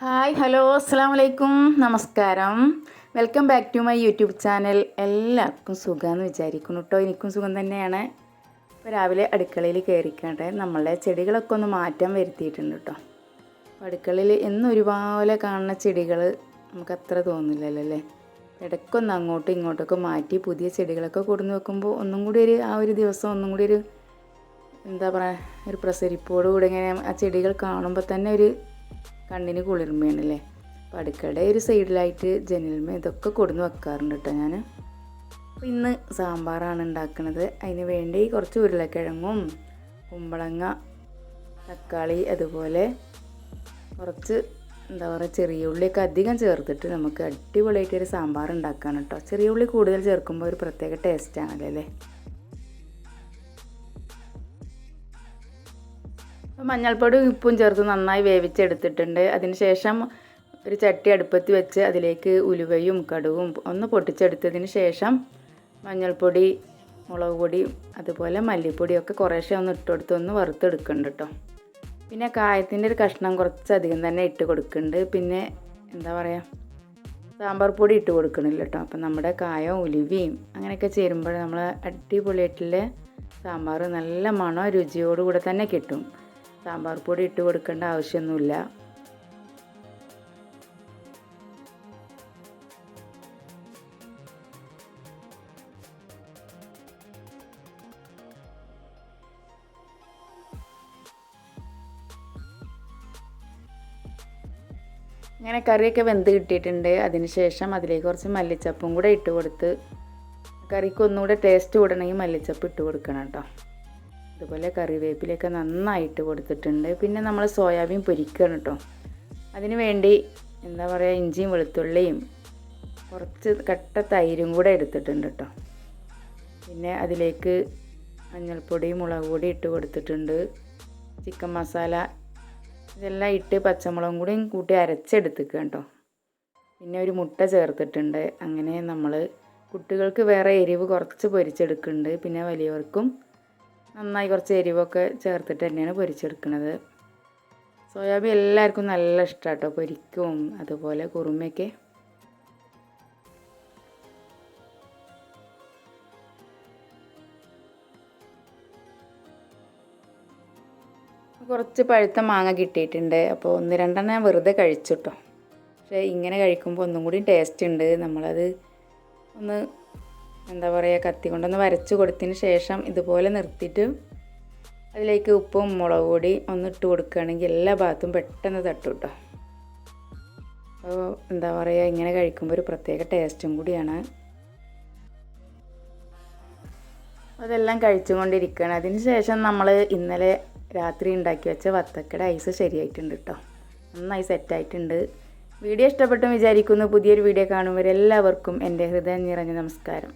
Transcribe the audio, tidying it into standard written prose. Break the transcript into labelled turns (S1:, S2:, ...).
S1: Hi hello അസ്സാം വലൈക്കും നമസ്കാരം. Welcome back to my YouTube channel. എല്ലാവർക്കും സുഖമെന്ന് വിചാരിക്കുന്നു കേട്ടോ. എനിക്കും സുഖം തന്നെയാണ്. ഇപ്പോൾ രാവിലെ അടുക്കളയിൽ കയറിക്കട്ടെ നമ്മളുടെ ചെടികളൊക്കെ ഒന്ന് മാറ്റം വരുത്തിയിട്ടുണ്ട് കേട്ടോ. അടുക്കളയിൽ എന്നും ഒരുപോലെ കാണുന്ന ചെടികൾ നമുക്ക് അത്ര തോന്നില്ലല്ലോ അല്ലേ. ഇടയ്ക്കൊന്ന് അങ്ങോട്ടും ഇങ്ങോട്ടൊക്കെ മാറ്റി പുതിയ ചെടികളൊക്കെ കൊടുന്ന് വെക്കുമ്പോൾ ഒന്നും കൂടി ആ ഒരു ദിവസം ഒന്നും കൂടി എന്താ പറയുക, ഒരു പ്രസരിപ്പോടുകൂടി ഇങ്ങനെ ആ ചെടികൾ കാണുമ്പോൾ തന്നെ ഒരു കണ്ണിന് കുളിർമയാണല്ലേ. അപ്പോൾ അടുക്കളയുടെ ഒരു സൈഡിലായിട്ട് ജനൽമേ ഇതൊക്കെ കൊടുന്ന് വെക്കാറുണ്ട് കേട്ടോ ഞാൻ. അപ്പോൾ ഇന്ന് സാമ്പാറാണ് ഉണ്ടാക്കുന്നത്. അതിന് വേണ്ടി കുറച്ച് ഉരുളക്കിഴങ്ങും കുമ്പളങ്ങ തക്കാളി അതുപോലെ കുറച്ച് എന്താ പറയുക ചെറിയ ഉള്ളിയൊക്കെ അധികം ചേർത്തിട്ട് നമുക്ക് അടിപൊളിയായിട്ടൊരു സാമ്പാർ ഉണ്ടാക്കുകയാണ് കേട്ടോ. ചെറിയ ഉള്ളി കൂടുതൽ ചേർക്കുമ്പോൾ ഒരു പ്രത്യേക ടേസ്റ്റാണല്ലോ അല്ലേ. മഞ്ഞൾപ്പൊടി ഉപ്പും ചേർത്ത് നന്നായി വേവിച്ചെടുത്തിട്ടുണ്ട്. അതിന് ശേഷം ഒരു ചട്ടി അടുപ്പത്ത് വെച്ച് അതിലേക്ക് ഉലുവയും കടുകും ഒന്ന് പൊട്ടിച്ചെടുത്തതിന് ശേഷം മഞ്ഞൾപ്പൊടി മുളക് പൊടി അതുപോലെ മല്ലിപ്പൊടിയൊക്കെ കുറേശ്ശെ ഒന്ന് ഇട്ടുകൊടുത്ത് ഒന്ന് വറുത്തെടുക്കുന്നുണ്ട് കേട്ടോ. പിന്നെ കായത്തിൻ്റെ ഒരു കഷ്ണം കുറച്ചധികം തന്നെ ഇട്ട് കൊടുക്കുന്നുണ്ട്. പിന്നെ എന്താ പറയുക, സാമ്പാർ പൊടി ഇട്ട് കൊടുക്കണില്ല കേട്ടോ. അപ്പം നമ്മുടെ കായവും ഉലുവയും അങ്ങനെയൊക്കെ ചേരുമ്പോൾ നമ്മൾ അടിപൊളിയായിട്ടുള്ള സാമ്പാർ നല്ല മണോ രുചിയോടുകൂടെ തന്നെ കിട്ടും. സാമ്പാർ പൊടി ഇട്ട് കൊടുക്കേണ്ട ആവശ്യമൊന്നുമില്ല. ഇങ്ങനെ കറിയൊക്കെ വെന്ത് കിട്ടിയിട്ടുണ്ട്. അതിന് ശേഷം അതിലേക്ക് കുറച്ച് മല്ലിച്ചപ്പും കൂടെ ഇട്ട് കൊടുത്ത് കറിക്ക് ഒന്നുകൂടെ ടേസ്റ്റ് കൂടണമെങ്കിൽ മല്ലിച്ചപ്പ് ഇട്ട് കൊടുക്കണം കേട്ടോ. അതുപോലെ കറിവേപ്പിലൊക്കെ നന്നായിട്ട് കൊടുത്തിട്ടുണ്ട്. പിന്നെ നമ്മൾ സോയാബീൻ പൊരിക്കണം കേട്ടോ. അതിന് വേണ്ടി എന്താ പറയുക, ഇഞ്ചിയും വെളുത്തുള്ളിയും കുറച്ച് കട്ട തൈരും കൂടെ എടുത്തിട്ടുണ്ട് കേട്ടോ. പിന്നെ അതിലേക്ക് മഞ്ഞൾപ്പൊടി മുളക് പൊടി ഇട്ട് കൊടുത്തിട്ടുണ്ട്. ചിക്കൻ മസാല ഇതെല്ലാം ഇട്ട് പച്ചമുളകും കൂടിയും കൂട്ടി അരച്ചെടുത്തിക്കുക കേട്ടോ. പിന്നെ ഒരു മുട്ട ചേർത്തിട്ടുണ്ട്. അങ്ങനെ നമ്മൾ കുട്ടികൾക്ക് വേറെ എരിവ് കുറച്ച് പൊരിച്ചെടുക്കുന്നുണ്ട്. പിന്നെ വലിയവർക്കും നന്നായി കുറച്ച് എരിവൊക്കെ ചേർത്തിട്ട് തന്നെയാണ് പൊരിച്ചെടുക്കുന്നത്. സോയാബീൻ എല്ലാവർക്കും നല്ല ഇഷ്ടമാണ് കേട്ടോ, പൊരിക്കും അതുപോലെ കുറുമയൊക്കെ. കുറച്ച് പഴുത്ത മാങ്ങ കിട്ടിയിട്ടുണ്ട്. അപ്പോൾ ഒന്ന് രണ്ടെണ്ണം ഞാൻ വെറുതെ കഴിച്ചു കേട്ടോ. പക്ഷേ ഇങ്ങനെ കഴിക്കുമ്പോൾ ഒന്നും കൂടി ടേസ്റ്റ് ഉണ്ട്. നമ്മളത് ഒന്ന് എന്താ പറയുക, കത്തി കൊണ്ടൊന്ന് വരച്ച് കൊടുത്തതിന് ശേഷം ഇതുപോലെ നിർത്തിയിട്ട് അതിലേക്ക് ഉപ്പും മുളക് പൊടി ഒന്ന് ഇട്ട് കൊടുക്കുകയാണെങ്കിൽ എല്ലാ ഭാഗത്തും പെട്ടെന്ന് തട്ടും കേട്ടോ. അപ്പോൾ എന്താ പറയുക, ഇങ്ങനെ കഴിക്കുമ്പോൾ ഒരു പ്രത്യേക ടേസ്റ്റും കൂടിയാണ്. അതെല്ലാം കഴിച്ചുകൊണ്ടിരിക്കുകയാണ്. അതിന് ശേഷം നമ്മൾ ഇന്നലെ രാത്രി ഉണ്ടാക്കി വെച്ച വത്തക്കയുടെ ഐസ് ശരിയായിട്ടുണ്ട് കേട്ടോ. നന്നായി സെറ്റായിട്ടുണ്ട്. വീഡിയോ ഇഷ്ടപ്പെട്ടു വിചാരിക്കുന്നു. പുതിയൊരു വീഡിയോ കാണുമ്പോൾ എല്ലാവർക്കും എൻ്റെ ഹൃദയം നിറഞ്ഞ നമസ്കാരം.